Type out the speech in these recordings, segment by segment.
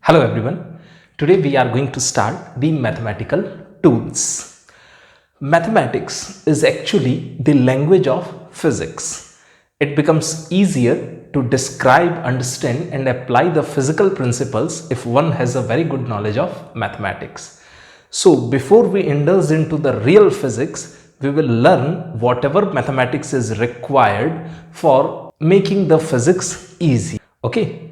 Hello everyone. Today we are going to start the mathematical tools. Mathematics is actually the language of physics. It becomes easier to describe, understand and apply the physical principles if one has a very good knowledge of mathematics. So before we indulge into the real physics, we will learn whatever mathematics is required for making the physics easy. Okay.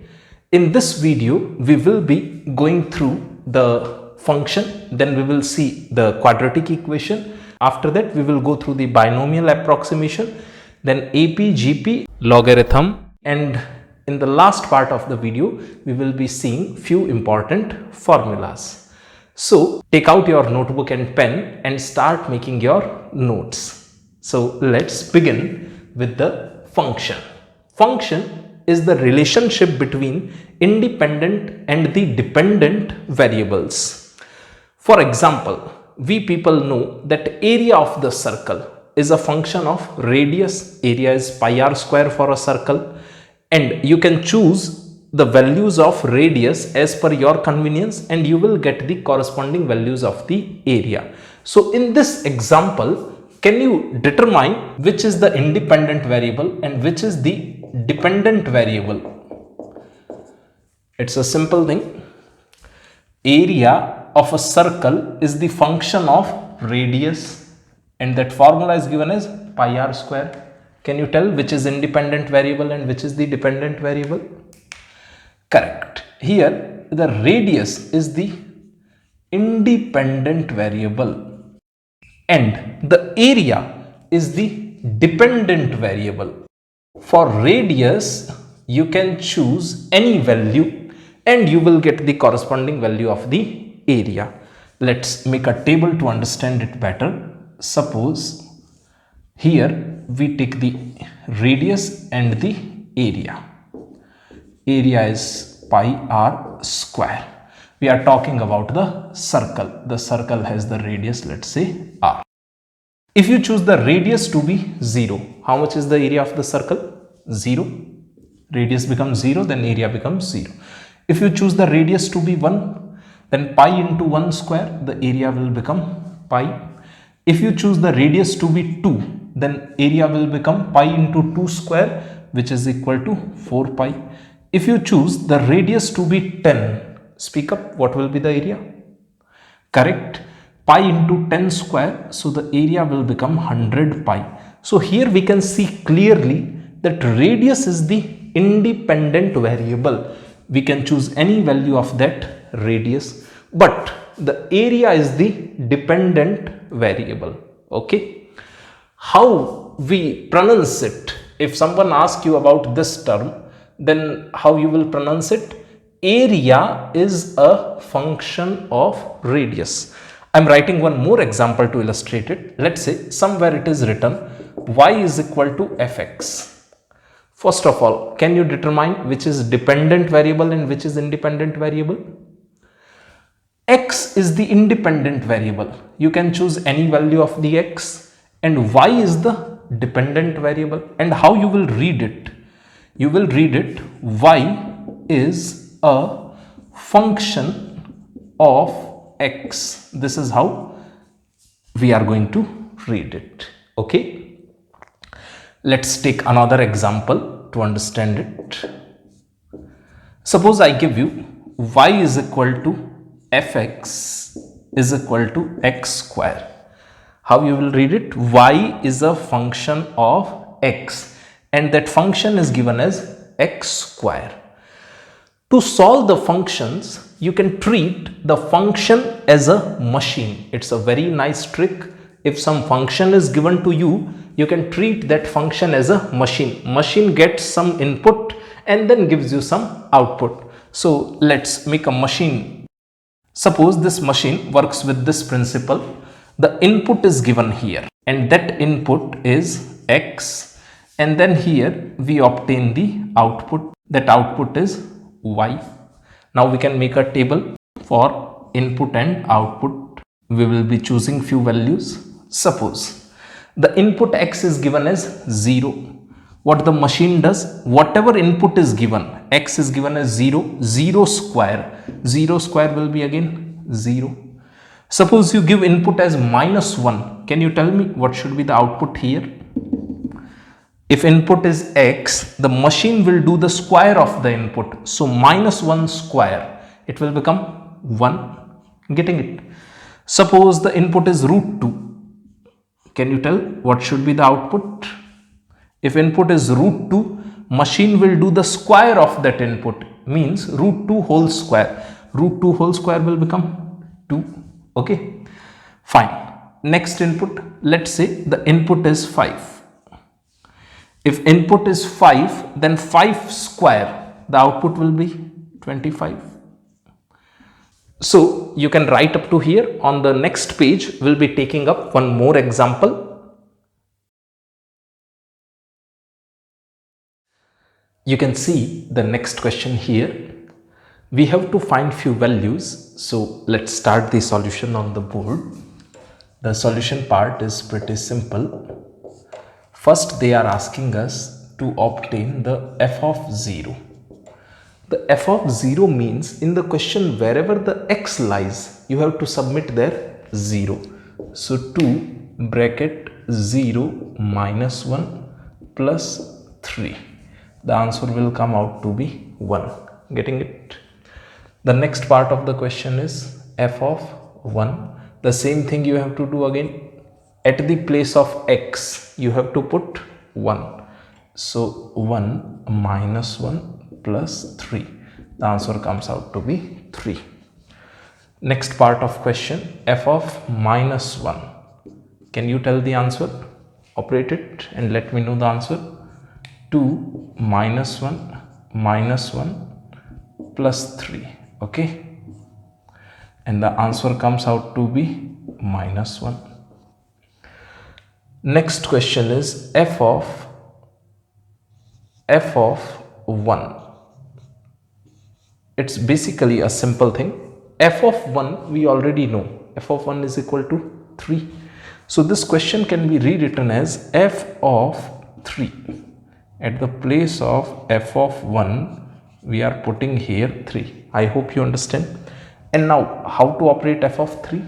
In this video, we will be going through the function, then we will see the quadratic equation. After that, we will go through the binomial approximation, then AP, GP, logarithm, and in the last part of the video, we will be seeing few important formulas. So, take out your notebook and pen and start making your notes. So, let's begin with the function. Function is the relationship between independent and the dependent variables. For example, we people know that area of the circle is a function of radius. Area is pi r square for a circle, and you can choose the values of radius as per your convenience and you will get the corresponding values of the area. So in this example, can you determine which is the independent variable and which is the dependent variable? It's a simple thing. Area of a circle is the function of radius and that formula is given as pi r square. Can you tell which is independent variable and which is the dependent variable? Correct. Here the radius is the independent variable and the area is the dependent variable. For radius, you can choose any value and you will get the corresponding value of the area. Let's make a table to understand it better. Suppose here we take the radius and the area. Area is pi r square. We are talking about the circle. The circle has the radius, let's say r. If you choose the radius to be 0, how much is the area of the circle? 0. Radius becomes 0, then area becomes 0. If you choose the radius to be 1, then pi into 1 square, the area will become pi. If you choose the radius to be 2, then area will become pi into 2 square, which is equal to 4 pi. If you choose the radius to be 10, speak up, what will be the area? Correct. Pi into 10 square, so the area will become 100 pi. So here we can see clearly that radius is the independent variable. We can choose any value of that radius, but the area is the dependent variable. Okay. How we pronounce it? If someone asks you about this term, then how you will pronounce it? Area is a function of radius. I'm writing one more example to illustrate it. Let's say somewhere it is written y is equal to fx. First of all, can you determine which is dependent variable and which is independent variable? X is the independent variable. You can choose any value of the x, and y is the dependent variable. And how you will read it? You will read it y is a function of x. This is how we are going to read it. Okay. Let's take another example to understand it. Suppose I give you y is equal to fx is equal to x square. How you will read it? Y is a function of x and that function is given as x square. To solve the functions, you can treat the function as a machine. It's a very nice trick. If some function is given to you, you can treat that function as a machine. Machine gets some input and then gives you some output. So let's make a machine. Suppose this machine works with this principle. The input is given here and that input is x, and then here we obtain the output. That output is y. Now we can make a table for input and output. We will be choosing few values. Suppose the input x is given as 0, What the machine does, whatever input is given, x is given as 0, 0 square, 0 square will be again 0. Suppose you give input as -1, can you tell me what should be the output here? If input is x, the machine will do the square of the input. So -1 square, it will become 1. Getting it? Suppose the input is √2. Can you tell what should be the output? If input is √2, machine will do the square of that input, means √2 whole square. √2 whole square will become 2. Okay, fine. Next input, let's say the input is 5. If input is 5, then 5 square, the output will be 25. So you can write up to here. On the next page, we'll be taking up one more example. You can see the next question here. We have to find few values. So let's start the solution on the board. The solution part is pretty simple. First, they are asking us to obtain the f of 0. The f of 0 means in the question wherever the x lies, you have to submit there 0. So 2 bracket 0 minus 1 plus 3. The answer will come out to be 1. Getting it? The next part of the question is f of 1. The same thing you have to do again. At the place of x, you have to put 1. So 1 minus 1 plus 3. The answer comes out to be 3. Next part of question, f of minus 1. Can you tell the answer? Operate it and let me know the answer. 2 minus 1 plus 3. Okay. And the answer comes out to be minus 1. Next question is f of 1. It's basically a simple thing. F of 1 we already know. F of 1 is equal to 3. So this question can be rewritten as f of 3. At the place of f of 1, we are putting here 3. I hope you understand. And now how to operate f of 3?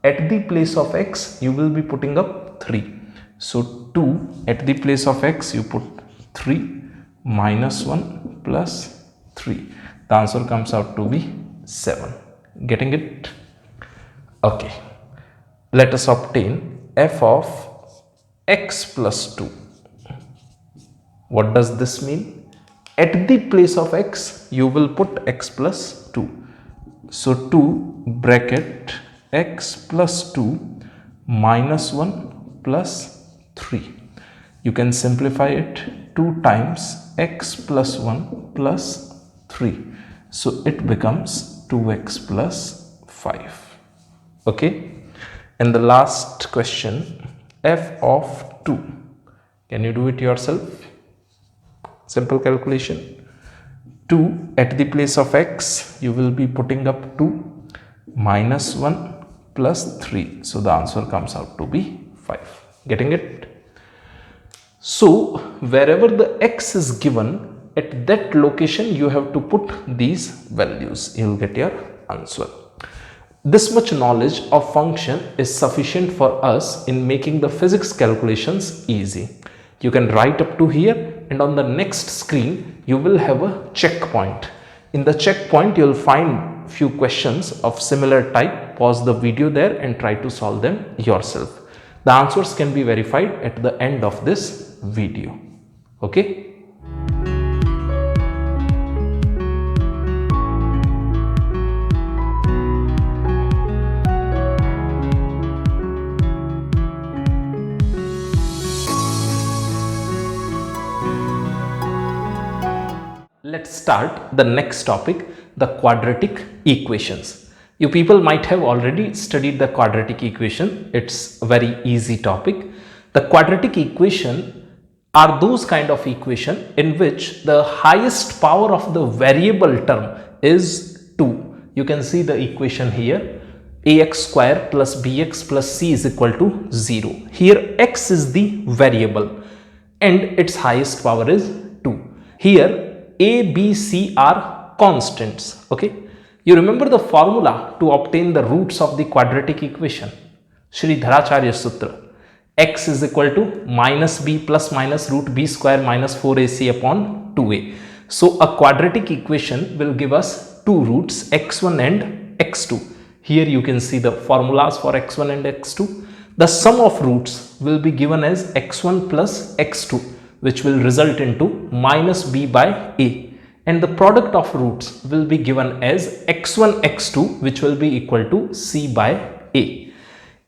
At the place of x, you will be putting up 3. So 2 at the place of x, you put 3 minus 1 plus 3. The answer comes out to be 7. Getting it? Okay. Let us obtain f of x plus 2. What does this mean? At the place of x, you will put x plus 2. So 2 bracket x plus 2 minus 1 plus 3. You can simplify it. 2 times x plus 1 plus 3. So it becomes 2x plus 5. Okay. And the last question, f of 2. Can you do it yourself? Simple calculation. 2 at the place of x, you will be putting up 2 minus 1 plus 3. So the answer comes out to be 5. Getting it? So wherever the x is given, at that location you have to put these values. You will get your answer. This much knowledge of function is sufficient for us in making the physics calculations easy. You can write up to here, and on the next screen you will have a checkpoint. In the checkpoint you will find few questions of similar type. Pause the video there and try to solve them yourself. The answers can be verified at the end of this video. Okay. Let's start the next topic, the quadratic equations. You people might have already studied the quadratic equation. It's a very easy topic. The quadratic equation are those kind of equation in which the highest power of the variable term is 2. You can see the equation here. Ax square plus bx plus c is equal to 0. Here x is the variable. and its highest power is 2. Here A, B, C are constants. Okay, you remember the formula to obtain the roots of the quadratic equation, Sridharacharya Sutra. X is equal to minus b plus minus root b square minus 4ac upon 2a. So a quadratic equation will give us two roots, x1 and x2. Here you can see the formulas for x1 and x2. The sum of roots will be given as x1 plus x2, which will result into minus b by a. And the product of roots will be given as x1 x2, which will be equal to c by a.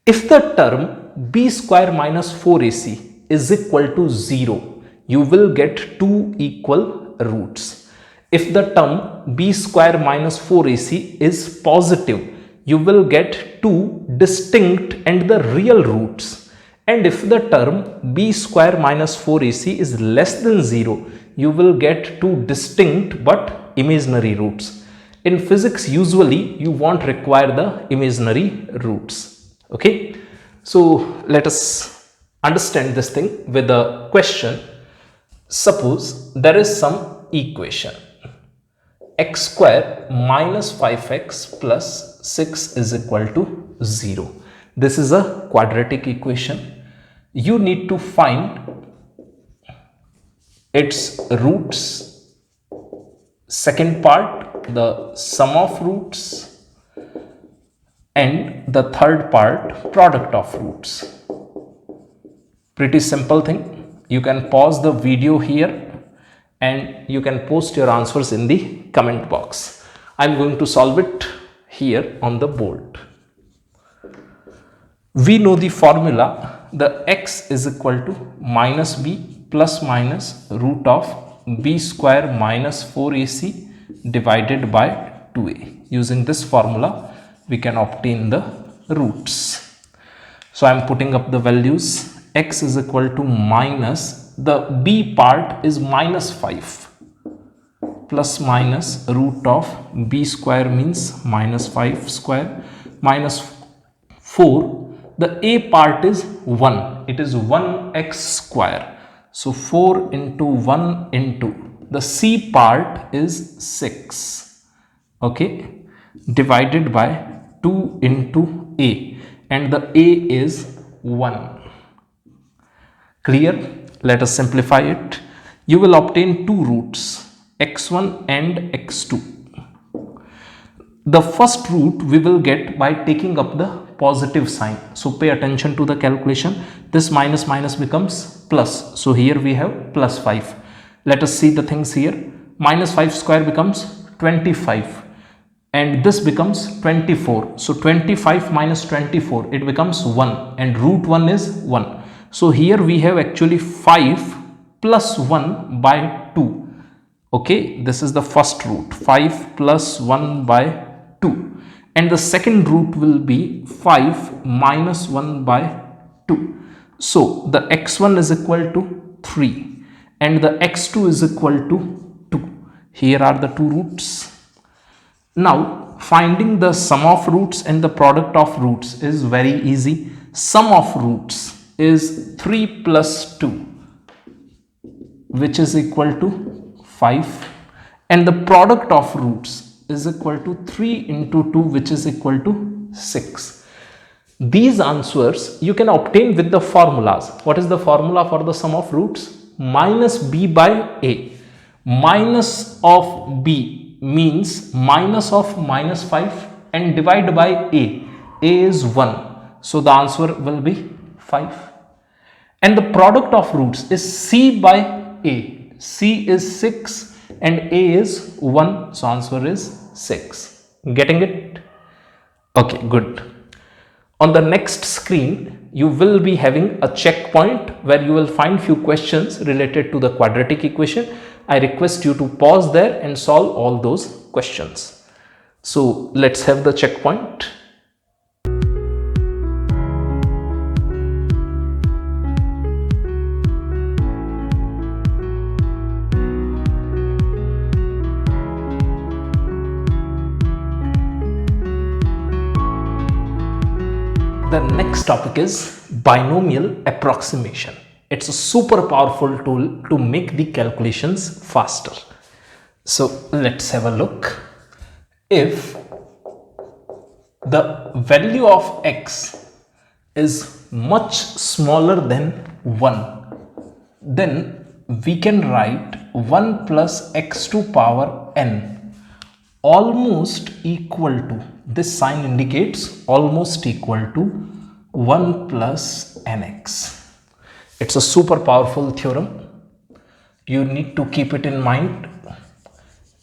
If the term b square minus 4ac is equal to 0, you will get two equal roots. If the term b square minus 4ac is positive, you will get two distinct and the real roots. And if the term b square minus 4ac is less than 0, you will get two distinct but imaginary roots. In physics, usually you won't require the imaginary roots. Okay, so let us understand this thing with a question. Suppose there is some equation, x square minus 5x plus 6 is equal to 0. This is a quadratic equation. You need to find its roots. Second part, the sum of roots. And the third part, product of roots. Pretty simple thing. You can pause the video here and you can post your answers in the comment box. I'm going to solve it here on the board. We know the formula. The x is equal to minus b plus minus root of b square minus 4ac divided by 2a. Using this formula, we can obtain the roots. So I am putting up the values. X is equal to minus, the b part is minus 5 plus minus root of b square means minus 5 square minus 4. The a part is 1. It is 1x square. So 4 into 1 into the c part is 6. Okay, divided by 2 into a, and the a is 1. Clear? Let us simplify it. You will obtain two roots, x1 and x2. The first root we will get by taking up the positive sign. So pay attention to the calculation. This minus minus becomes plus. So here we have plus 5. Let us see the things here. Minus 5 square becomes 25. And this becomes 24. So 25 minus 24, it becomes 1, and root 1 is 1. So here we have actually 5 plus 1 by 2. Okay, this is the first root, 5 plus 1 by 2. And the second root will be 5 minus 1 by 2. So the x1 is equal to 3 and the x2 is equal to 2. Here are the two roots. Now finding the sum of roots and the product of roots is very easy. Sum of roots is 3 plus 2, which is equal to 5, and the product of roots is equal to 3 into 2, which is equal to 6. These answers you can obtain with the formulas. What is the formula for the sum of roots? Minus b by a. Minus of b means minus of minus 5 and divide by a. A is 1. So the answer will be 5. And the product of roots is c by a. C is 6 and a is 1. So answer is 6. Getting it? Okay, good. On the next screen, you will be having a checkpoint where you will find few questions related to the quadratic equation. I request you to pause there and solve all those questions. So let's have the checkpoint. The next topic is binomial approximation. It's a super powerful tool to make the calculations faster. So let's have a look. If the value of x is much smaller than 1, then we can write 1 plus x to power n almost equal to, this sign indicates almost equal to 1 plus nx. It's a super powerful theorem. You need to keep it in mind.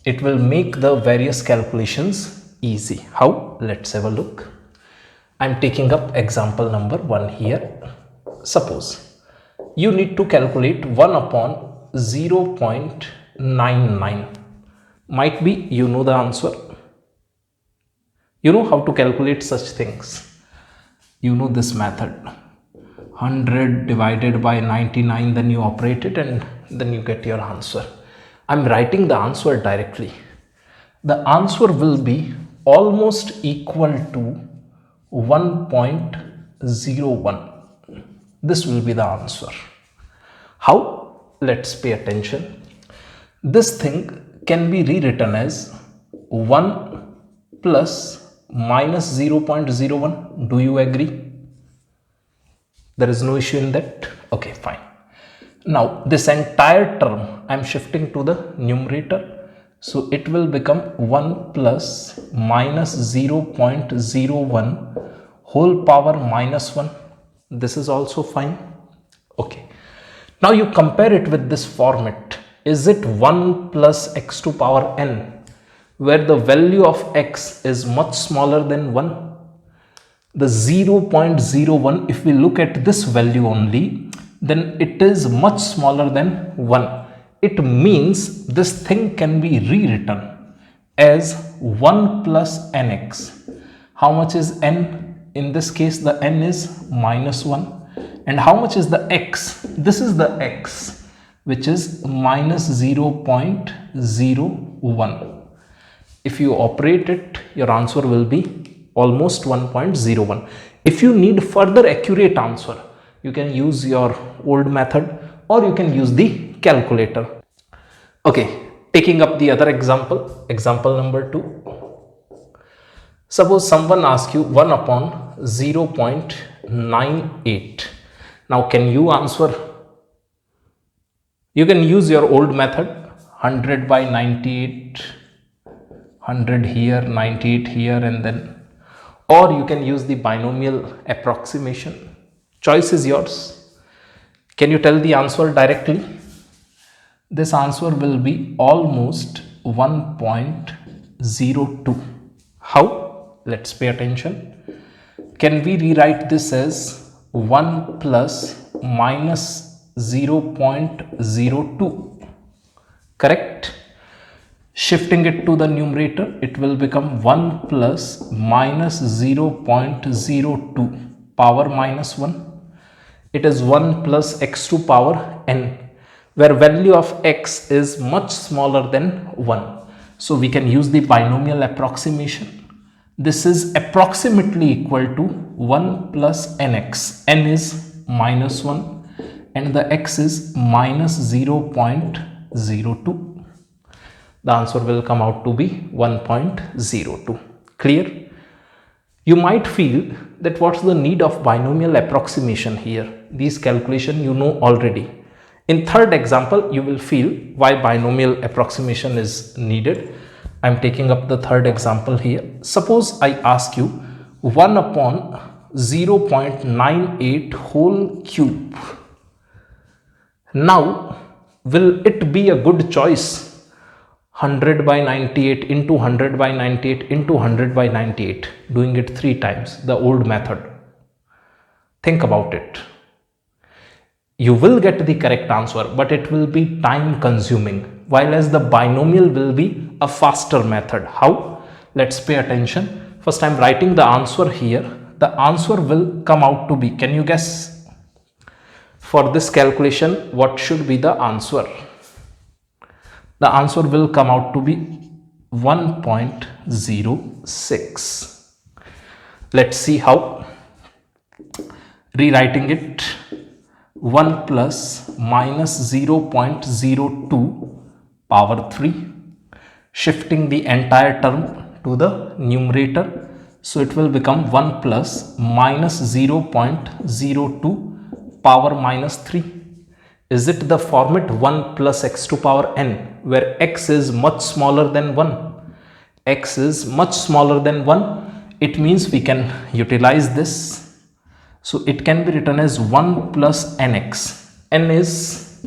It will make the various calculations easy. How? Let's have a look. I'm taking up example number 1 here. Suppose you need to calculate 1 upon 0.99. Might be you know the answer. You know how to calculate such things. You know this method. 100 divided by 99, then you operate it and then you get your answer. I'm writing the answer directly. The answer will be almost equal to 1.01. This will be the answer. How? Let's pay attention. This thing can be rewritten as 1 plus minus 0.01. Do you agree? There is no issue in that. Okay, fine. Now this entire term I am shifting to the numerator. So it will become 1 plus minus 0.01 whole power minus 1. This is also fine. Okay. Now you compare it with this format. Is it 1 plus x to power n, where the value of x is much smaller than 1? The 0.01, if we look at this value only, then it is much smaller than 1. It means this thing can be rewritten as 1 plus nx. How much is n? In this case, the n is minus 1. And how much is the x? This is the x, which is minus 0.01. If you operate it, your answer will be almost 1.01. If you need further accurate answer, you can use your old method or you can use the calculator. Okay, taking up the other example, example number 2. Suppose someone asks you 1 upon 0.98. Now can you answer? You can use your old method, 100 by 98, 100 here, 98 here, and then, or you can use the binomial approximation. Choice is yours. Can you tell the answer directly? This answer will be almost 1.02. How? Let's pay attention. Can we rewrite this as 1 plus minus 0.02? Correct? Shifting it to the numerator, it will become 1 plus minus 0.02 power minus 1. It is 1 plus x to power n, where value of x is much smaller than 1. So we can use the binomial approximation. This is approximately equal to 1 plus nx. N is minus 1 and the x is minus 0.02. The answer will come out to be 1.02. Clear? You might feel that what's the need of binomial approximation here? These calculation you know already. In third example, you will feel why binomial approximation is needed. I'm taking up the third example here. Suppose I ask you 1 upon 0.98 whole cube. Now, will it be a good choice? 100 by 98 into 100 by 98 into 100 by 98, doing it 3 times, the old method. Think about it. You will get the correct answer, but it will be time consuming, while as the binomial will be a faster method. How? Let's pay attention. First, I'm writing the answer here. The answer will come out to be, can you guess? For this calculation, what should be the answer? The answer will come out to be 1.06. Let's see how. Rewriting it, 1 plus minus 0.02 power 3, shifting the entire term to the numerator. So it will become 1 plus minus 0.02 power minus 3. Is it the format 1 plus x to power n, where x is much smaller than 1? X is much smaller than 1. It means we can utilize this. So it can be written as 1 plus nx. N is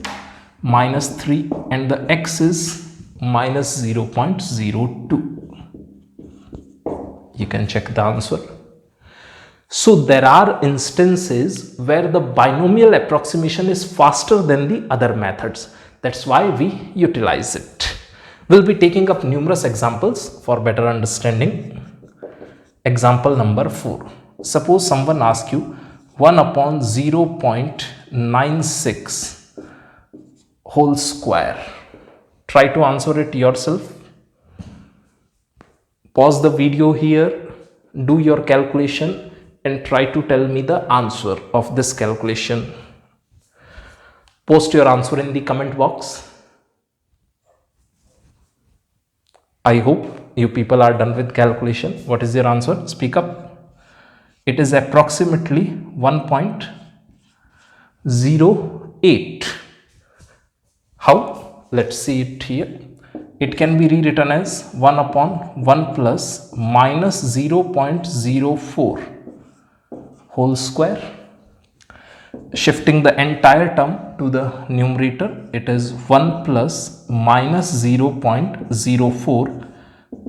minus 3 and the x is minus 0.02. You can check the answer. So there are instances where the binomial approximation is faster than the other methods. That's why we utilize it. We'll be taking up numerous examples for better understanding. Example number 4. Suppose someone asks you 1 upon 0.96 whole square. Try to answer it yourself. Pause the video here, do your calculation and try to tell me the answer of this calculation. Post your answer in the comment box. I hope you people are done with calculation. What is your answer? Speak up. It is approximately 1.08. How? Let's see it here. It can be rewritten as 1 upon 1 plus minus 0.04 whole square. Shifting the entire term to the numerator, it is 1 plus minus 0.04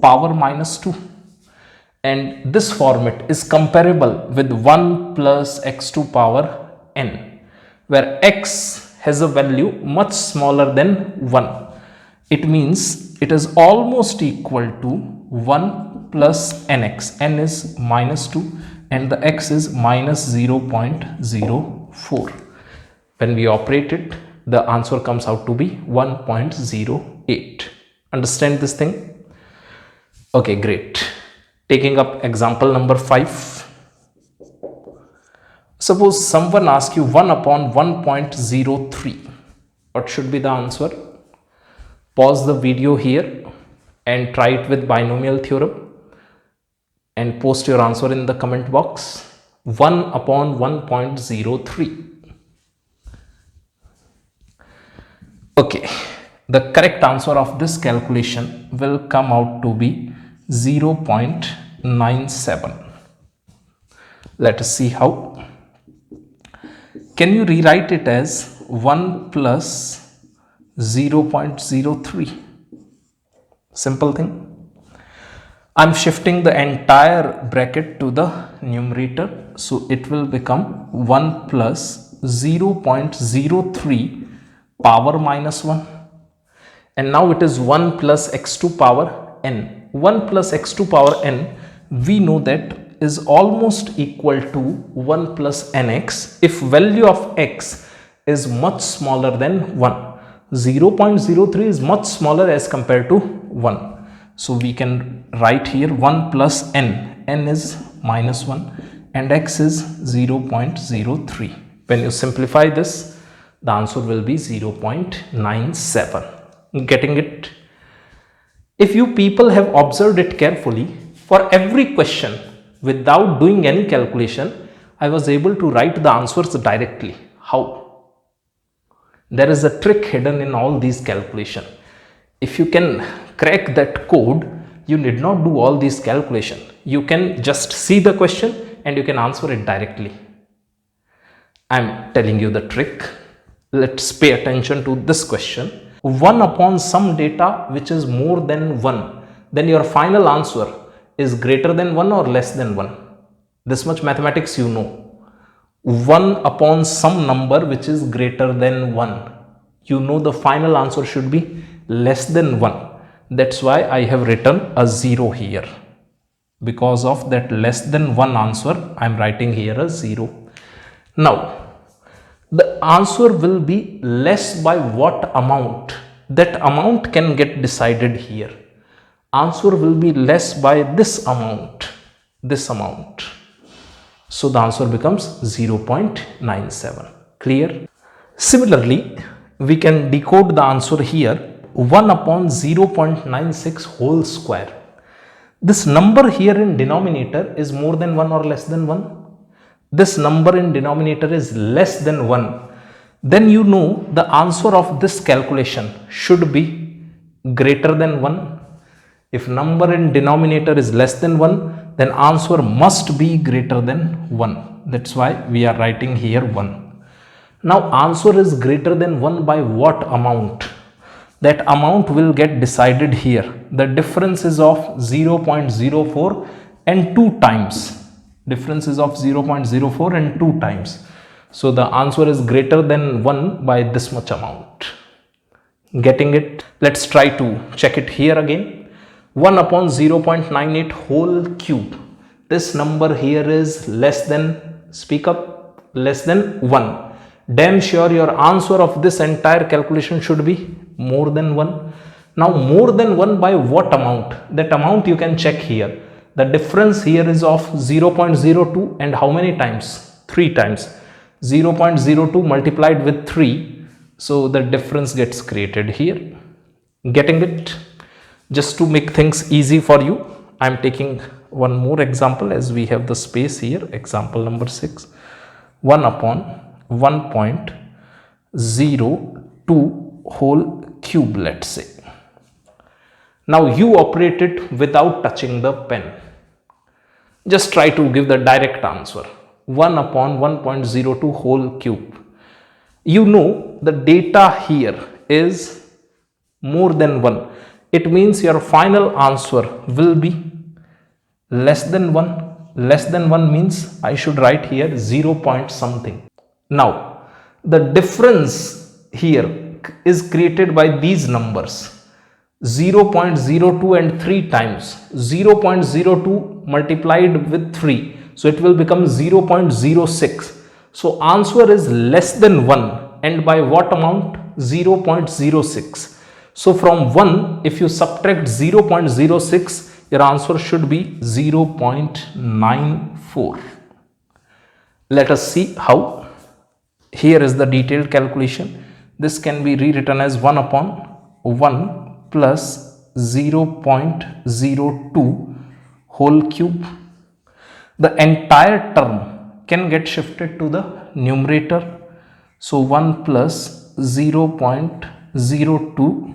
power minus 2. And this format is comparable with 1 plus x to power n, where x has a value much smaller than 1. It means it is almost equal to 1 plus nx. N is minus 2 and the x is minus 0.04. When we operate it, the answer comes out to be 1.08. Understand this thing? Okay, great. Taking up example number 5. Suppose someone asks you 1 upon 1.03. What should be the answer? Pause the video here and try it with binomial theorem and post your answer in the comment box. 1 upon 1.03. Okay, the correct answer of this calculation will come out to be 0.97. Let us see how. Can you rewrite it as 1 plus 0.03? Simple thing. I'm shifting the entire bracket to the numerator, so it will become 1 plus 0.03 power minus 1. And now it is 1 plus x to power n. 1 plus x to power n, we know that is almost equal to 1 plus nx if value of x is much smaller than 1. 0.03 is much smaller as compared to 1. So we can write here 1 plus n. N is minus 1 and x is 0.03. When you simplify this, the answer will be 0.97. Getting it? If you people have observed it carefully, for every question without doing any calculation, I was able to write the answers directly. How? There is a trick hidden in all these calculations. If you can crack that code, you need not do all these calculations. You can just see the question and you can answer it directly. I'm telling you the trick. Let's pay attention to this question. 1 upon some data which is more than 1, then your final answer is greater than 1 or less than 1. This much mathematics you know. 1 upon some number which is greater than 1. You know the final answer should be less than 1. That's why I have written a 0 here. Because of that less than 1 answer, I am writing here a 0. Now, the answer will be less by what amount? That amount can get decided here. Answer will be less by this amount. So the answer becomes 0.97. Clear? Similarly, we can decode the answer here 1 upon 0.96 whole square. This number here in denominator is more than 1 or less than 1? This number in denominator is less than 1. Then you know the answer of this calculation should be greater than 1. If number in denominator is less than 1, then answer must be greater than 1. That's why we are writing here 1. Now answer is greater than 1 by what amount? That amount will get decided here. The difference is of 0.04 and 2 times. Difference is of 0.04 and 2 times. So the answer is greater than 1 by this much amount. Getting it? Let's try to check it here again. 1 upon 0.98 whole cube. This number here is less than, speak up, less than 1. Damn sure your answer of this entire calculation should be more than 1. Now more than 1 by what amount? That amount you can check here. The difference here is of 0.02 and how many times? 3 times. 0.02 multiplied with 3. So the difference gets created here. Getting it? Just to make things easy for you, I am taking one more example as we have the space here. Example number 6. 1 upon 1.02 whole cube, let's say. Now you operate it without touching the pen. Just try to give the direct answer. 1 upon 1.02 whole cube. You know the data here is more than 1. It means your final answer will be less than 1. Less than 1 means I should write here 0 point something. Now, the difference here is created by these numbers 0.02 and 3 times. 0.02 multiplied with 3. So it will become 0.06. So answer is less than 1 and by what amount? 0.06. So from 1, if you subtract 0.06, your answer should be 0.94. Let us see how. Here is the detailed calculation. This can be rewritten as 1 upon 1 plus 0.02 whole cube. The entire term can get shifted to the numerator. So 1 plus 0.02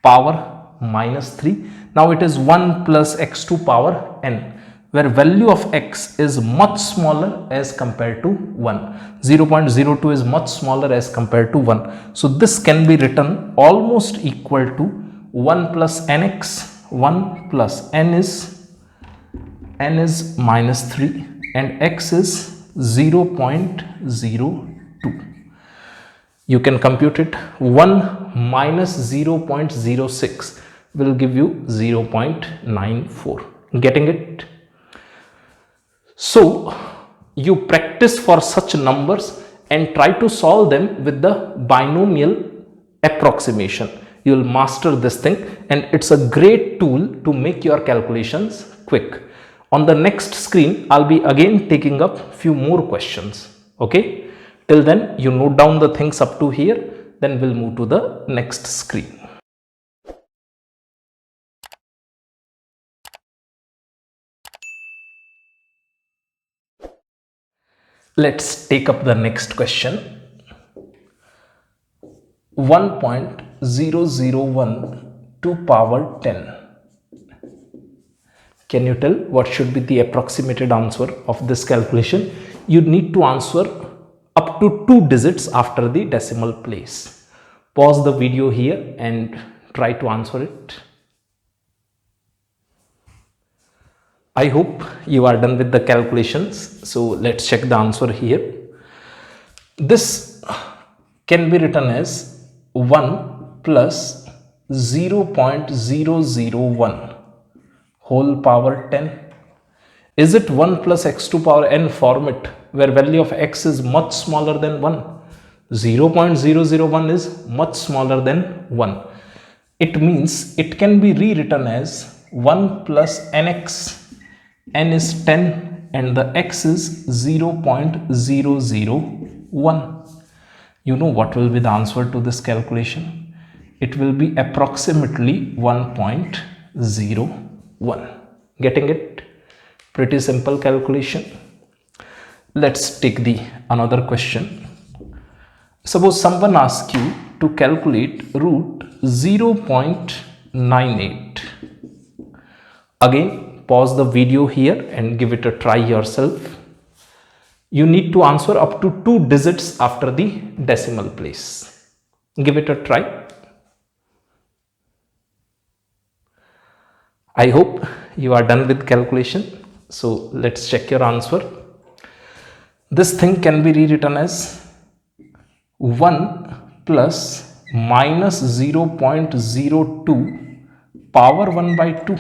power minus 3. Now it is 1 plus x to power n, where value of x is much smaller as compared to 1. 0.02 is much smaller as compared to 1. So this can be written almost equal to 1 plus nx. 1 plus n is minus 3 and x is 0.02. You can compute it. 1 minus 0.06 will give you 0.94. Getting it? So you practice for such numbers and try to solve them with the binomial approximation. You will master this thing and it's a great tool to make your calculations quick. On the next screen, I'll be again taking up few more questions. Okay? Till then, you note down the things up to here, then we'll move to the next screen. Let's take up the next question. 1.001 to power 10. Can you tell what should be the approximated answer of this calculation? You need to answer up to 2 digits after the decimal place. Pause the video here and try to answer it. I hope you are done with the calculations. So let's check the answer here. This can be written as 1 plus 0.001 whole power 10. Is it 1 plus x to power n format where value of x is much smaller than 1? 0.001 is much smaller than 1. It means it can be rewritten as 1 plus nx. N is 10 and the x is 0.001. you know what will be the answer to this calculation? It will be approximately 1.01. Getting it? Pretty simple calculation. Let's take the another question. Suppose someone asks you to calculate root 0.98. Again, pause the video here and give it a try yourself. You need to answer up to 2 digits after the decimal place. Give it a try. I hope you are done with calculation. So let's check your answer. This thing can be rewritten as 1 plus minus 0.02 power 1 by 2.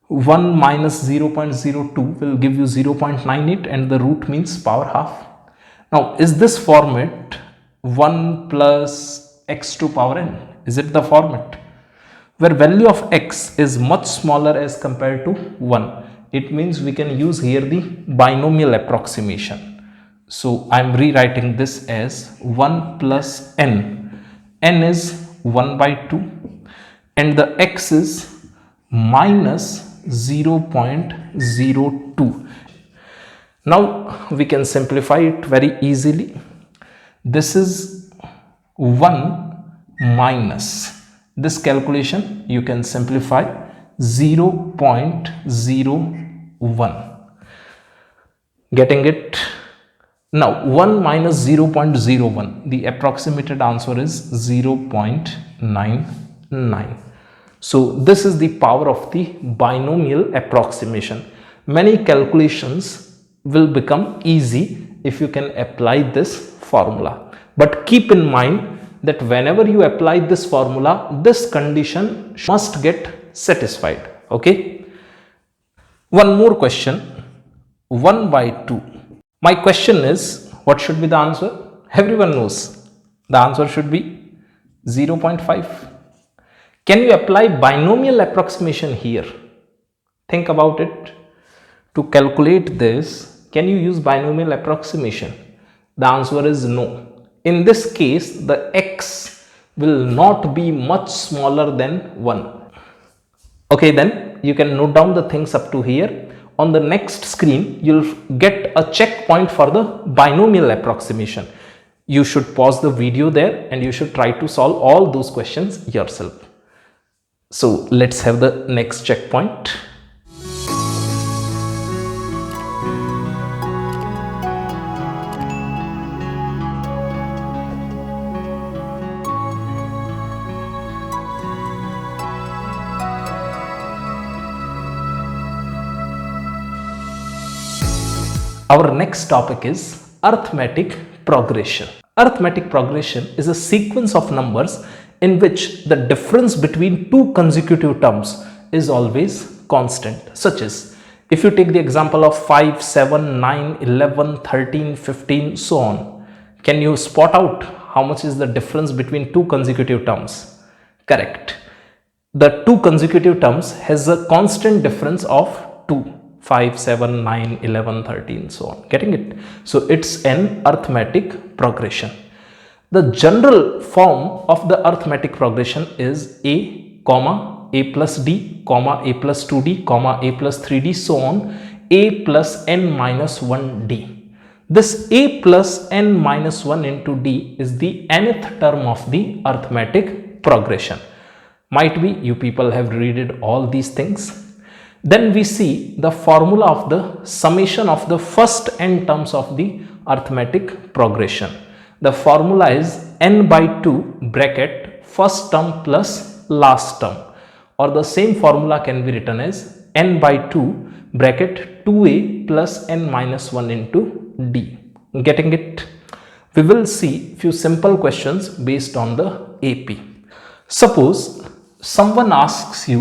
1 minus 0.02 will give you 0.98 and the root means power half. Now, is this format 1 plus x to power n? Is it the format? Where value of x is much smaller as compared to 1. It means we can use here the binomial approximation. So, I am rewriting this as 1 plus n. N is 1 by 2 and the x is minus 0.02. Now we can simplify it very easily. This is 1 minus this calculation, you can simplify 0.01. Getting it? Now 1 minus 0.01, the approximated answer is 0.99. So this is the power of the binomial approximation. Many calculations will become easy if you can apply this formula. But keep in mind that whenever you apply this formula, this condition must get satisfied. Okay. One more question. 1 by 2. My question is, what should be the answer? Everyone knows the answer should be 0.5. Can you apply binomial approximation here? Think about it. To calculate this, can you use binomial approximation? The answer is no. In this case, the x will not be much smaller than 1. Okay, then you can note down the things up to here. On the next screen, you'll get a checkpoint for the binomial approximation. You should pause the video there and you should try to solve all those questions yourself. So let's have the next checkpoint. Our next topic is arithmetic progression. Arithmetic progression is a sequence of numbers in which the difference between two consecutive terms is always constant, such as if you take the example of 5, 7, 9, 11, 13, 15, so on. Can you spot out how much is the difference between two consecutive terms? Correct. The two consecutive terms has a constant difference of 2. 5, 7, 9, 11, 13, so on. Getting it? So it's an arithmetic progression. The general form of the arithmetic progression is a comma a plus d comma a plus 2d comma a plus 3d, so on, a plus n minus 1d. This a plus n minus 1 into d is the nth term of the arithmetic progression. Might be you people have read all these things. Then we see the formula of the summation of the first n terms of the arithmetic progression. The formula is n by 2 bracket first term plus last term, or the same formula can be written as n by 2 bracket 2a plus n minus 1 into d. Getting it? We will see few simple questions based on the AP. Suppose someone asks you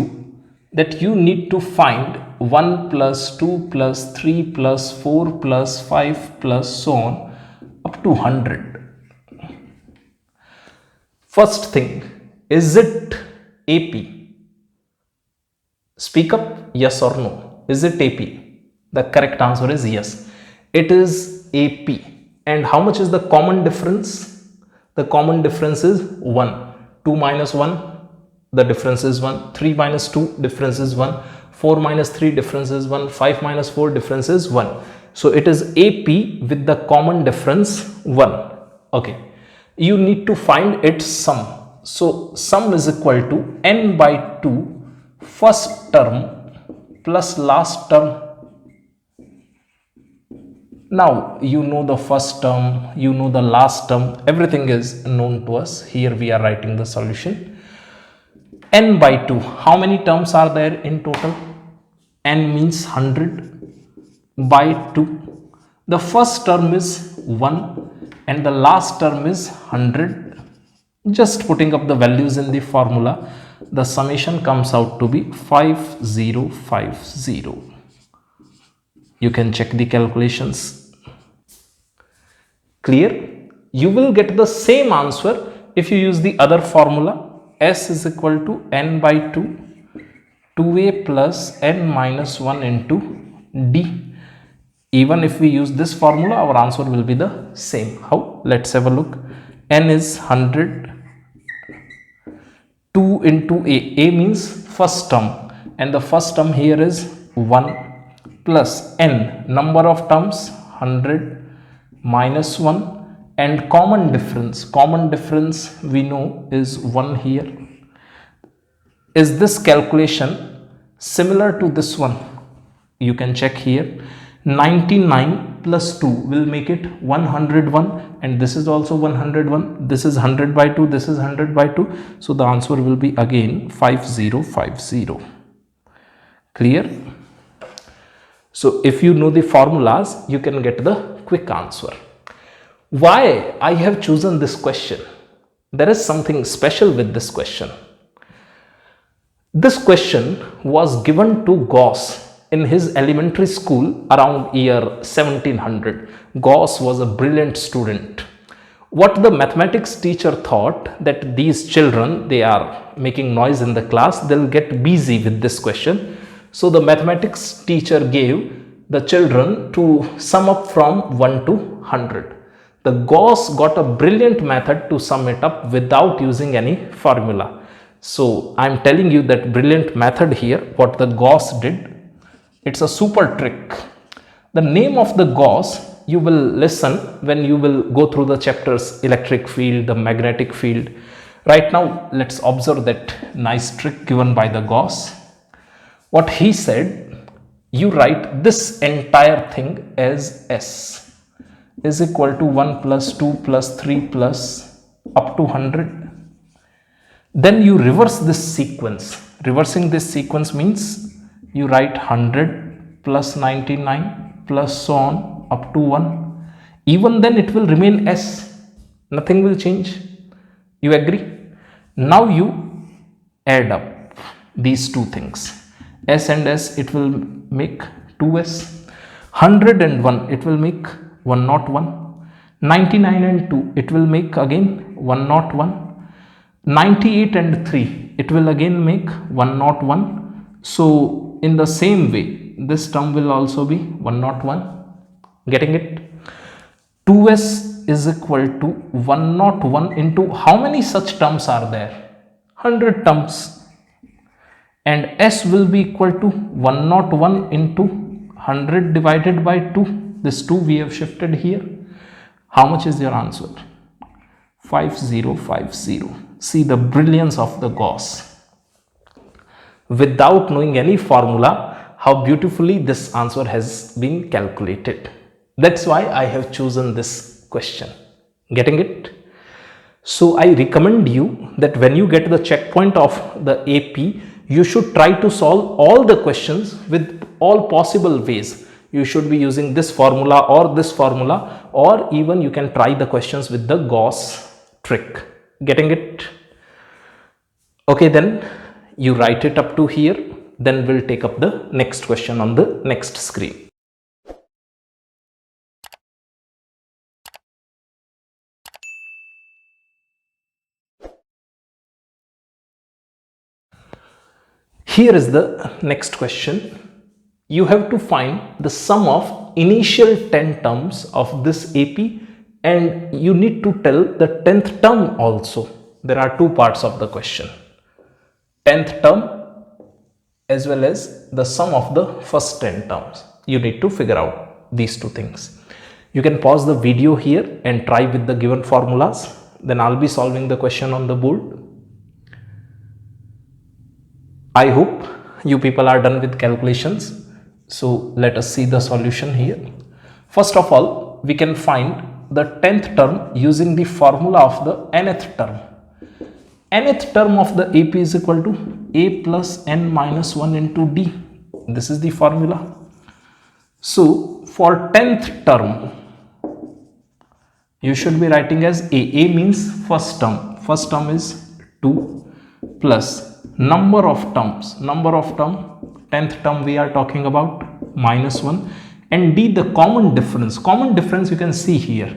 that you need to find 1 plus 2 plus 3 plus 4 plus 5 plus so on up to 100. First thing, is it AP? Speak up, yes or no. Is it AP? The correct answer is yes. It is AP. And how much is the common difference? The common difference is 1. 2 minus 1, the difference is 1. 3 minus 2, difference is 1. 4 minus 3, difference is 1. 5 minus 4, difference is 1. So it is AP with the common difference 1. Okay. You need to find its sum. So sum is equal to n by 2 first term plus last term. Now you know the first term, you know the last term, everything is known to us. Here we are writing the solution. N by 2, how many terms are there in total? N means 100 by 2. The first term is 1 and the last term is 100. Just putting up the values in the formula, the summation comes out to be 5050. You can check the calculations. Clear? You will get the same answer if you use the other formula. S is equal to n by 2, 2a plus n minus 1 into d. Even if we use this formula, our answer will be the same. How? Let's have a look. N is 100, 2 into a means first term, and the first term here is 1 plus n, number of terms 100 minus 1, and common difference we know is 1 here. Is this calculation similar to this one? You can check here. 99 plus 2 will make it 101, and this is also 101. This is 100 by 2, this is 100 by 2. So the answer will be again 5050. Clear? So if you know the formulas, you can get the quick answer. Why I have chosen this question? There is something special with this question. This question was given to Gauss in his elementary school around year 1700. Gauss was a brilliant student. What the mathematics teacher thought, that these children, they are making noise in the class, they'll get busy with this question. So the mathematics teacher gave the children to sum up from 1 to 100. The Gauss got a brilliant method to sum it up without using any formula. So I am telling you that brilliant method here, what the Gauss did, it's a super trick. The name of the Gauss you will listen when you will go through the chapters electric field, the magnetic field. Right now let's observe that nice trick given by the Gauss. What he said, you write this entire thing as S is equal to 1 plus 2 plus 3 plus up to 100. Then you reverse this sequence. Reversing this sequence means you write 100 plus 99 plus so on up to 1. Even then it will remain S. Nothing will change. You agree? Now you add up these two things. S and S, it will make 2S. 100 and 1, it will make 101. 99 and 2, it will make again 101. 98 and 3, it will again make 101. So in the same way, this term will also be 101. Getting it? 2S is equal to 101 into how many such terms are there? 100 terms. And S will be equal to 101 into 100 divided by 2. This 2 we have shifted here. How much is your answer? 5050. See the brilliance of the Gauss. Without knowing any formula, how beautifully this answer has been calculated. That's why I have chosen this question. Getting it? So I recommend you that when you get the checkpoint of the AP, you should try to solve all the questions with all possible ways. You should be using this formula, or even you can try the questions with the Gauss trick. Getting it? Okay, then you write it up to here. Then we'll take up the next question on the next screen. Here is the next question. You have to find the sum of initial 10 terms of this AP and you need to tell the 10th term also. There are two parts of the question, 10th term as well as the sum of the first 10 terms. You need to figure out these two things. You can pause the video here and try with the given formulas. Then I'll be solving the question on the board. I hope you people are done with calculations. So let us see the solution here. First of all, we can find the 10th term using the formula of the nth term. Nth term of the AP is equal to A plus N minus 1 into D. This is the formula. So for 10th term, you should be writing as A. A means first term. First term is 2 plus number of terms. 10th term we are talking about minus 1, and D the common difference. Common difference you can see here.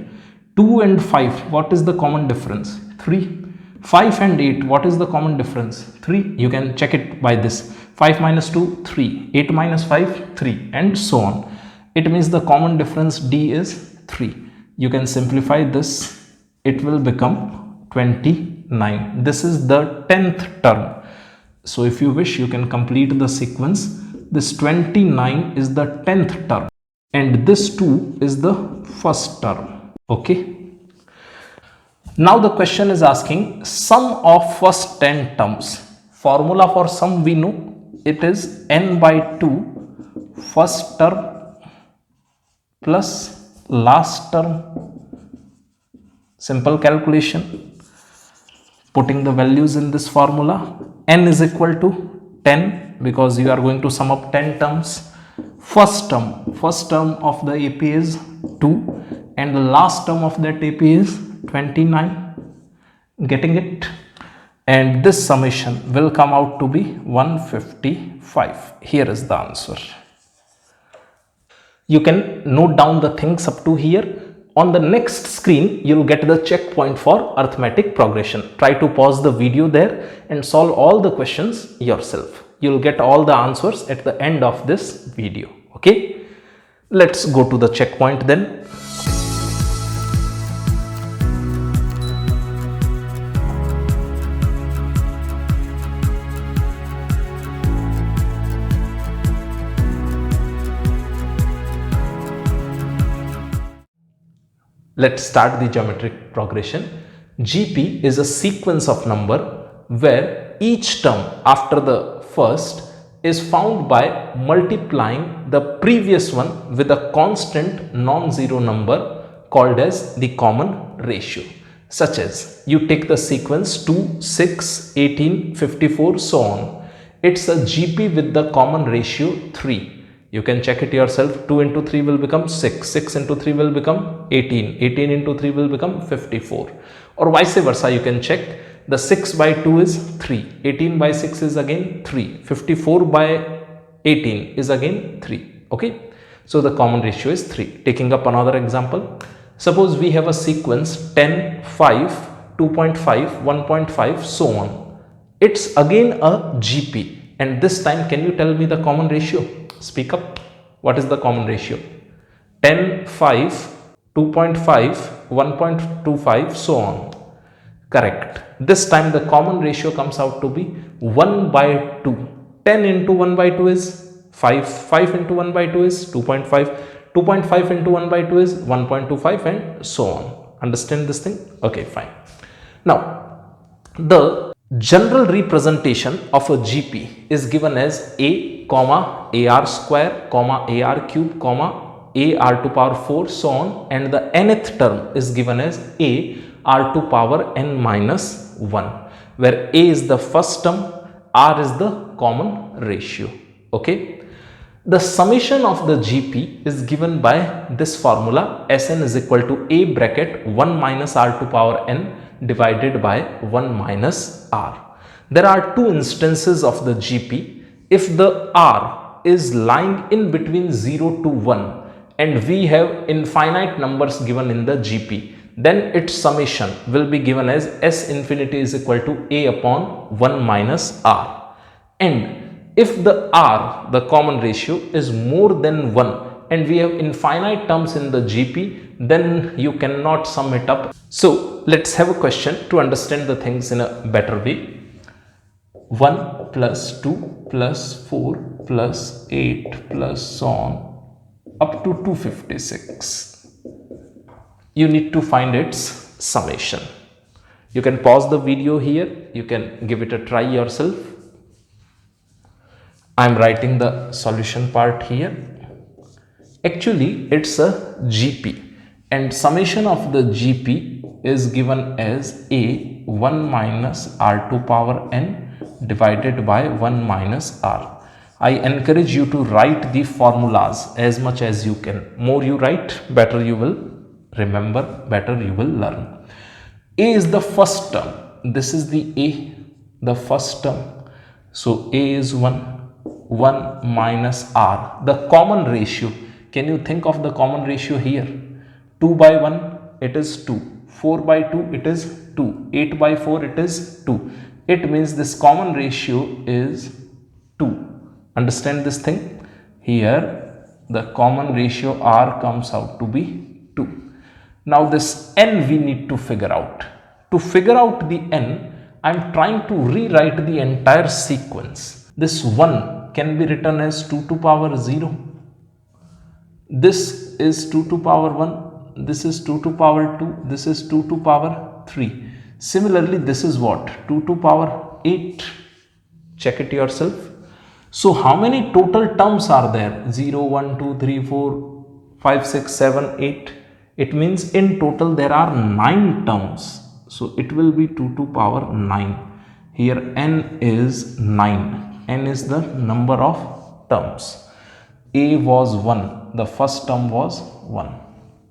2 and 5. What is the common difference? 3. 5 and 8. What is the common difference? 3. You can check it by this. 5 minus 2, 3. 8 minus 5, 3, and so on. It means the common difference D is 3. You can simplify this. It will become 29. This is the 10th term. So if you wish, you can complete the sequence. This 29 is the 10th term and this 2 is the first term. Okay. Now the question is asking sum of first 10 terms. Formula for sum we know, it is n by 2 first term plus last term. Simple calculation. Putting the values in this formula, n is equal to 10 because you are going to sum up 10 terms. First term of the AP is 2 and the last term of that AP is 29. Getting it? And this summation will come out to be 155. Here is the answer. You can note down the things up to here. On the next screen, you'll get the checkpoint for arithmetic progression. Try to pause the video there and solve all the questions yourself. You'll get all the answers at the end of this video. Okay, let's go to the checkpoint then. Let's start the geometric progression. GP is a sequence of number where each term after the first is found by multiplying the previous one with a constant non-zero number called as the common ratio. Such as you take the sequence 2, 6, 18, 54, so on. It's a GP with the common ratio 3. You can check it yourself. 2 into 3 will become 6. 6 into 3 will become 18. 18 into 3 will become 54. Or vice versa, you can check. The 6 by 2 is 3. 18 by 6 is again 3. 54 by 18 is again 3. Okay. So the common ratio is 3. Taking up another example. Suppose we have a sequence 10, 5, 2.5, 1.5, so on. It's again a GP. And this time, can you tell me the common ratio? Speak up. What is the common ratio? 10, 5, 2.5, 1.25, so on. Correct. This time the common ratio comes out to be 1 by 2. 10 into 1 by 2 is 5. 5 into 1 by 2 is 2.5. 2.5 into 1 by 2 is 1.25 and so on. Understand this thing? Okay, fine. Now, the general representation of a GP is given as A, comma, AR square, comma, AR cube, comma, AR to power 4, so on, and the nth term is given as A R to power n minus 1, where A is the first term, R is the common ratio. Okay. The summation of the GP is given by this formula. Sn is equal to A bracket 1 minus R to power n divided by 1 minus R. There are two instances of the GP. If the R is lying in between 0 to 1 and we have infinite numbers given in the GP, then its summation will be given as S infinity is equal to A upon 1 minus R. And if the R, the common ratio, is more than 1 and we have infinite terms in the GP, then you cannot sum it up. So let's have a question to understand the things in a better way. 1 plus 2 plus 4 plus 8 plus so on up to 256. You need to find its summation. You can pause the video here. You can give it a try yourself. I am writing the solution part here. Actually, it's a GP, and summation of the GP is given as a 1 minus r2 power n divided by 1 minus r. I encourage you to write the formulas as much as you can. More you write, better you will remember, better you will learn. A is the first term. This is the A, the first term. So A is 1 minus r. The common ratio. Can you think of the common ratio here? 2 by 1, it is 2. 4 by 2, it is 2. 8 by 4, it is 2. It means this common ratio is 2. Understand this thing? Here, the common ratio r comes out to be 2. Now, this n we need to figure out. To figure out the n, I am trying to rewrite the entire sequence. This 1 can be written as 2 to power 0. This is 2 to power 1, this is 2 to power 2, this is 2 to power 3. Similarly, this is what? 2 to power 8. Check it yourself. So, how many total terms are there? 0, 1, 2, 3, 4, 5, 6, 7, 8. It means in total there are 9 terms. So, it will be 2 to power 9. Here n is 9. N is the number of terms. A was 1. The first term was 1.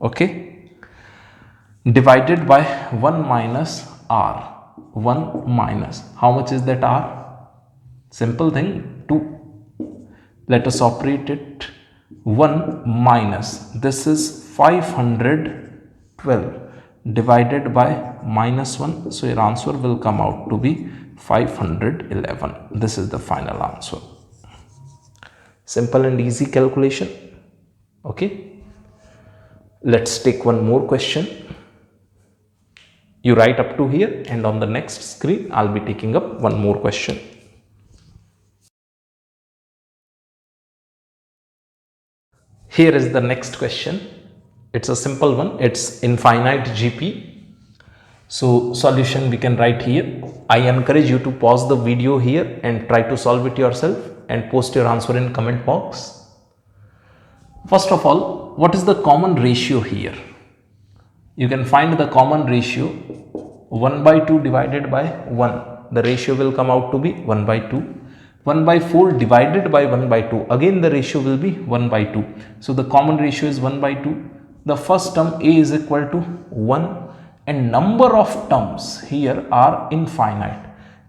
Okay. Divided by 1 minus r. 1 minus. How much is that r? Simple thing. 2. Let us operate it. 1 minus. This is 512 divided by minus 1. So your answer will come out to be 511. This is the final answer. Simple and easy calculation. Okay. Let's take one more question. You write up to here, and on the next screen I'll be taking up one more question. Here is the next question. It's a simple one. It's infinite GP. So solution we can write here. I encourage you to pause the video here and try to solve it yourself and post your answer in comment box. First of all, what is the common ratio here? You can find the common ratio 1 by 2 divided by 1. The ratio will come out to be 1 by 2. 1 by 4 divided by 1 by 2. Again the ratio will be 1 by 2. So the common ratio is 1 by 2. The first term A is equal to 1 and number of terms here are infinite.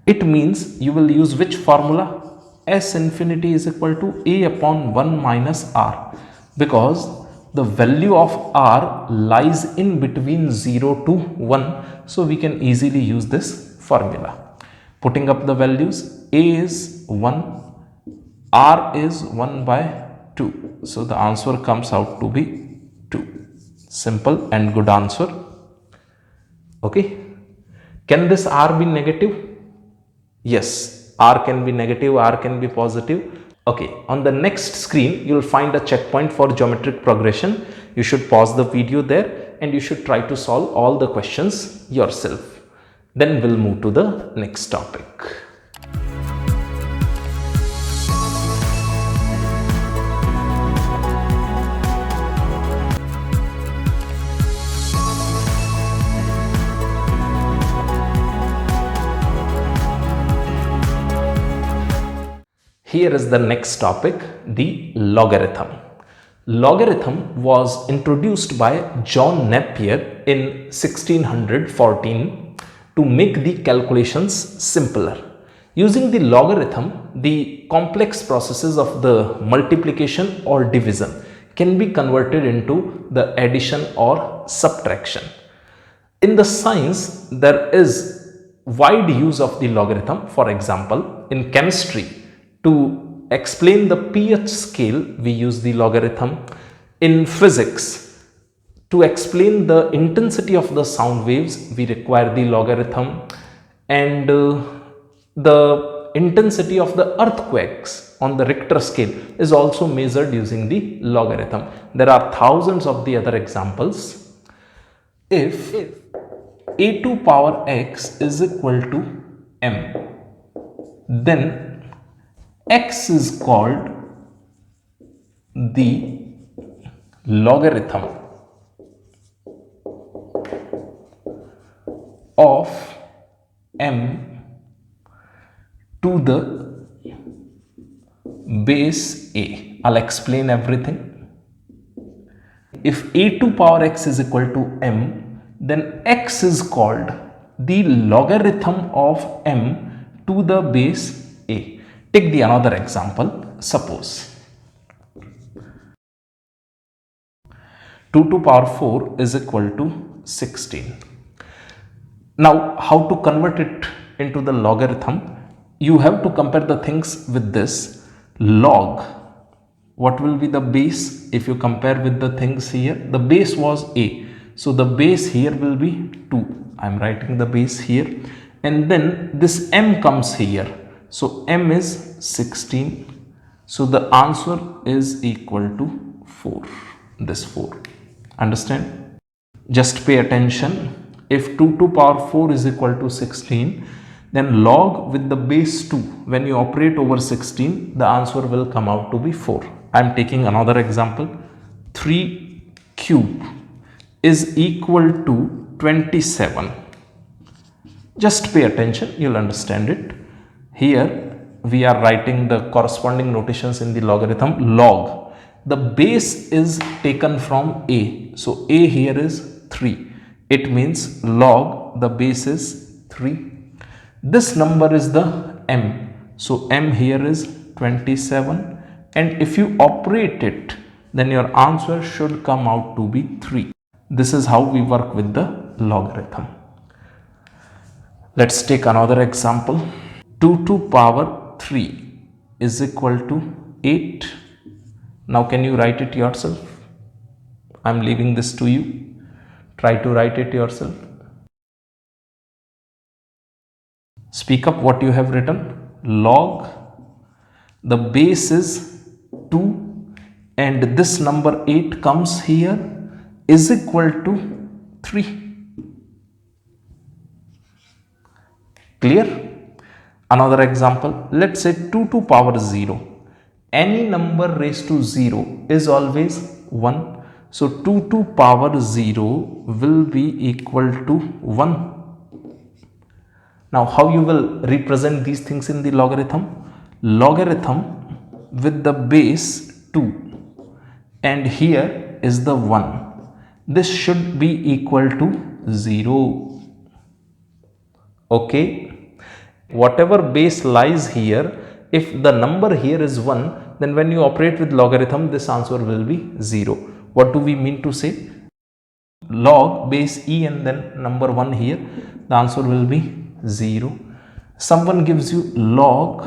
It means you will use which formula? S infinity is equal to A upon 1 minus R, because the value of r lies in between 0 to 1. So we can easily use this formula. Putting up the values, a is 1, r is 1 by 2. So the answer comes out to be 2. Simple and good answer. Okay. Can this r be negative? Yes, r can be negative, r can be positive. Okay, on the next screen you will find a checkpoint for geometric progression. You should pause the video there and you should try to solve all the questions yourself. Then we'll move to the next topic. Here is the next topic, the logarithm. Logarithm was introduced by John Napier in 1614 to make the calculations simpler. Using the logarithm, the complex processes of the multiplication or division can be converted into the addition or subtraction. In the science, there is wide use of the logarithm. For example, in chemistry, to explain the pH scale, we use the logarithm. In physics, To explain the intensity of the sound waves, we require the logarithm, and the intensity of the earthquakes on the Richter scale is also measured using the logarithm. There are thousands of the other examples. If a to power x is equal to m, then x is called the logarithm of m to the base a. I'll explain everything. If a to power x is equal to m, then x is called the logarithm of m to the base a. Take the another example. Suppose 2 to power 4 is equal to 16. Now, how to convert it into the logarithm? You have to compare the things with this log. What will be the base if you compare with the things here? The base was a, so the base here will be 2. I am writing the base here, and then this m comes here, so m is 16, so the answer is equal to 4, this 4. Understand? Just pay attention. If 2 to power 4 is equal to 16, then log with the base 2, when you operate over 16, the answer will come out to be 4. I am taking another example. 3 cube is equal to 27. Just pay attention, you'll understand it. Here we are writing the corresponding notations in the logarithm. Log, the base is taken from a, so a here is 3. It means log, the base is 3. This number is the m, so m here is 27, and if you operate it, then your answer should come out to be 3. This is how we work with the logarithm. Let's take another example. 2 to power 3 is equal to 8. Now can you write it yourself? I am leaving this to you. Try to write it yourself. Speak up what you have written. Log, the base is 2, and this number 8 comes here, is equal to 3. Clear? Another example. Let's say 2 to power 0. Any number raised to 0 is always 1. So 2 to power 0 will be equal to 1. Now, how you will represent these things in the logarithm? Logarithm with the base 2, and here is the 1. This should be equal to 0. Okay. Whatever base lies here, if the number here is 1, then when you operate with logarithm, this answer will be 0. What do we mean to say? Log base e and then number 1 here, the answer will be 0. Someone gives you log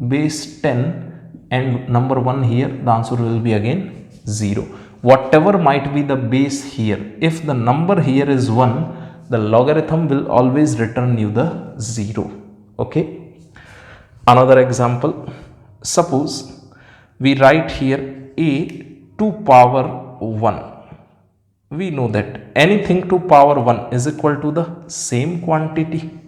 base 10 and number 1 here, the answer will be again 0. Whatever might be the base here, if the number here is 1, the logarithm will always return you the 0. Okay. Another example. Suppose we write here a to power 1. We know that anything to power 1 is equal to the same quantity.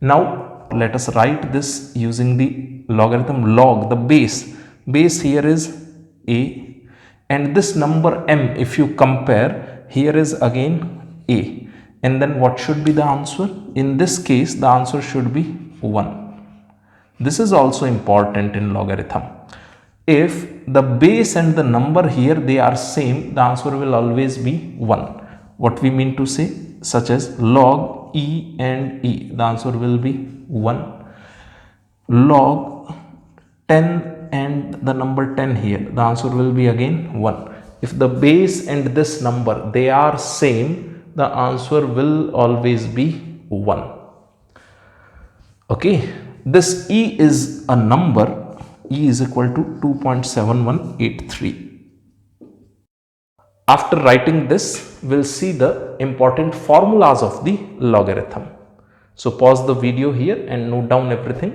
Now let us write this using the logarithm. Log, the base here is a, and this number m, if you compare, here is again a, and then what should be the answer? In this case, the answer should be 1. This is also important in logarithm. If the base and the number here, they are same, the answer will always be 1. What we mean to say? Such as log e and e, the answer will be 1. Log 10 and the number 10 here, the answer will be again 1. If the base and this number, they are same, the answer will always be 1. Okay, this e is a number. E is equal to 2.7183. After writing this, we'll see the important formulas of the logarithm. So pause the video here and note down everything.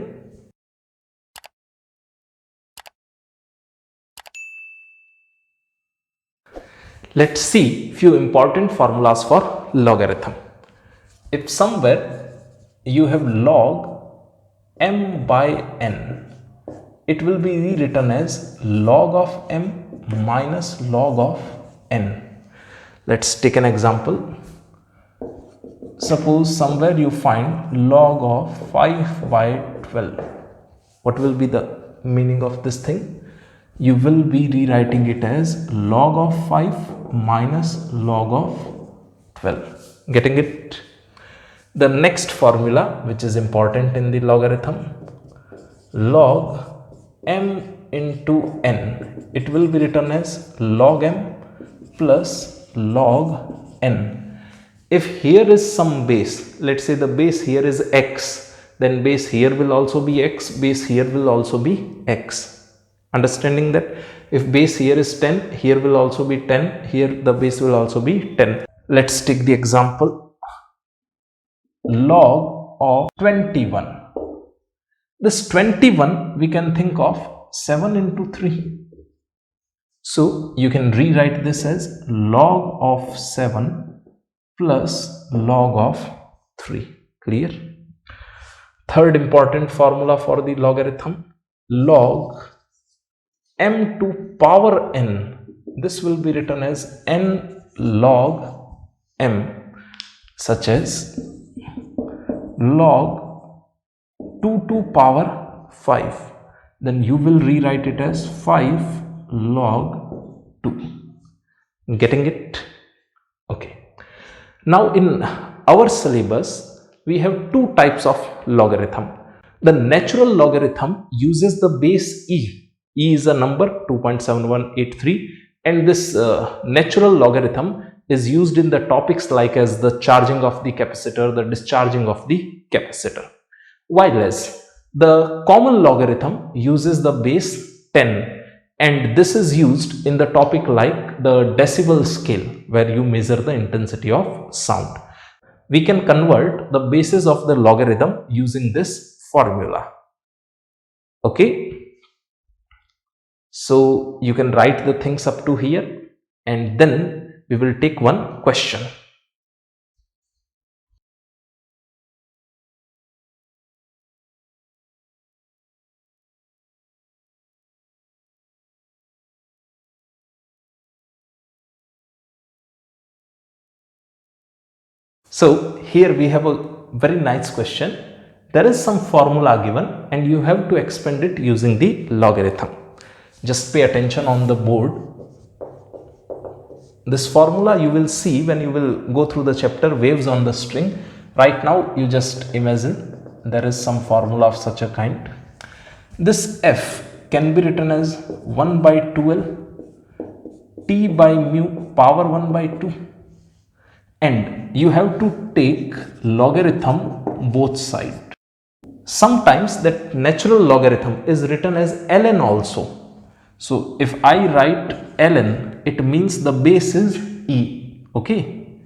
Let's see few important formulas for logarithm. If somewhere you have log m by n, it will be rewritten as log of m minus log of n. Let's take an example. Suppose somewhere you find log of 5 by 12. What will be the meaning of this thing? You will be rewriting it as log of 5 minus log of 12. Getting it? The next formula, which is important in the logarithm, log m into n, it will be written as log m plus log n. If here is some base, let's say the base here is x, then base here will also be x, base here will also be x. Understanding that if base here is 10, here will also be 10, here the base will also be 10. Let's take the example, log of 21. This 21 we can think of 7 into 3. So you can rewrite this as log of 7 plus log of 3. Clear? Third important formula for the logarithm, log m to power n. This will be written as n log m, such as log 2 to power 5. Then you will rewrite it as 5 log 2. Getting it? Okay. Now in our syllabus, we have two types of logarithm. The natural logarithm uses the base e. E is a number 2.7183, and this natural logarithm is used in the topics like as the charging of the capacitor, the discharging of the capacitor. While as the common logarithm uses the base 10, and this is used in the topic like the decibel scale, where you measure the intensity of sound. We can convert the bases of the logarithm using this formula. Okay. So you can write the things up to here, and then we will take one question. So here we have a very nice question. There is some formula given and you have to expand it using the logarithm. Just pay attention on the board. This formula you will see when you will go through the chapter waves on the string. Right now you just imagine there is some formula of such a kind. This f can be written as 1 by 2l t by mu power 1 by 2, and you have to take logarithm both sides. Sometimes that natural logarithm is written as ln also. So if I write ln, it means the base is e. Okay,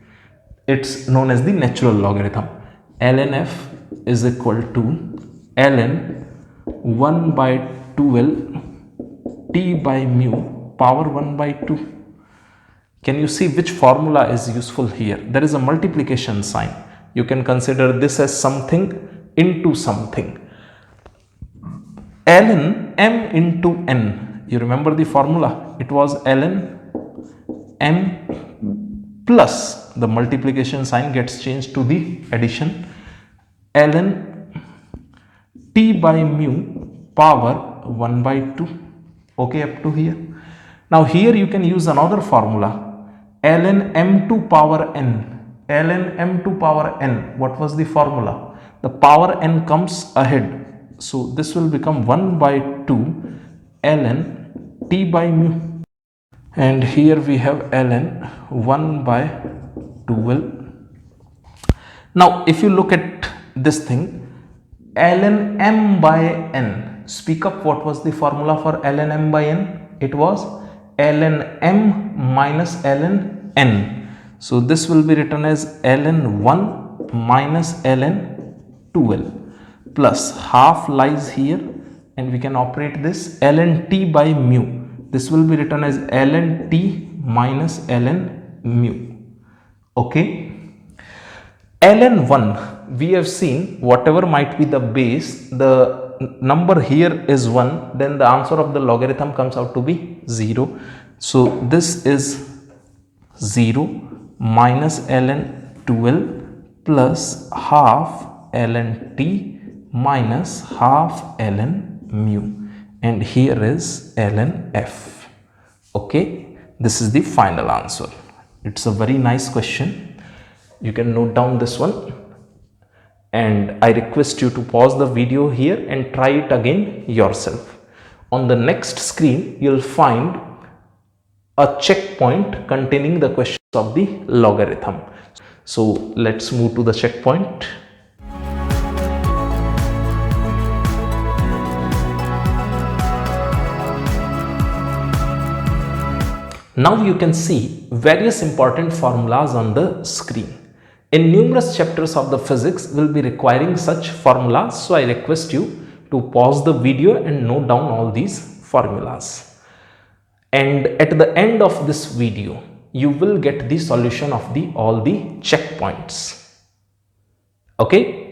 it's known as the natural logarithm. Ln f is equal to ln 1 by 2l t by mu power 1 by 2. Can you see which formula is useful here? There is a multiplication sign. You can consider this as something into something. Ln m into n. You remember the formula? It was ln m plus the multiplication sign gets changed to the addition. Ln t by mu power 1 by 2. Okay, up to here. Now here you can use another formula. Ln m to power n. Ln m to power n. What was the formula? The power n comes ahead. So this will become 1 by 2 ln t by mu. And here we have ln 1 by 2l. Now if you look at this thing, ln m by n. Speak up, what was the formula for ln m by n? It was ln m minus ln n. So this will be written as ln 1 minus ln 2l plus half lies here, and we can operate this ln t by mu. This will be written as ln t minus ln mu. Okay. ln 1, we have seen whatever might be the base, the number here is 1, then the answer of the logarithm comes out to be 0. So this is 0 minus ln 12 plus half ln t minus half ln mu, and here is ln f. Okay, this is the final answer. It's a very nice question. You can note down this one, and I request you to pause the video here and try it again yourself. On the next screen, you'll find a checkpoint containing the questions of the logarithm. So let's move to the checkpoint. Now you can see various important formulas on the screen. In numerous chapters of the physics will be requiring such formulas, so I request you to pause the video and note down all these formulas. And at the end of this video, you will get the solution of all the checkpoints. Okay.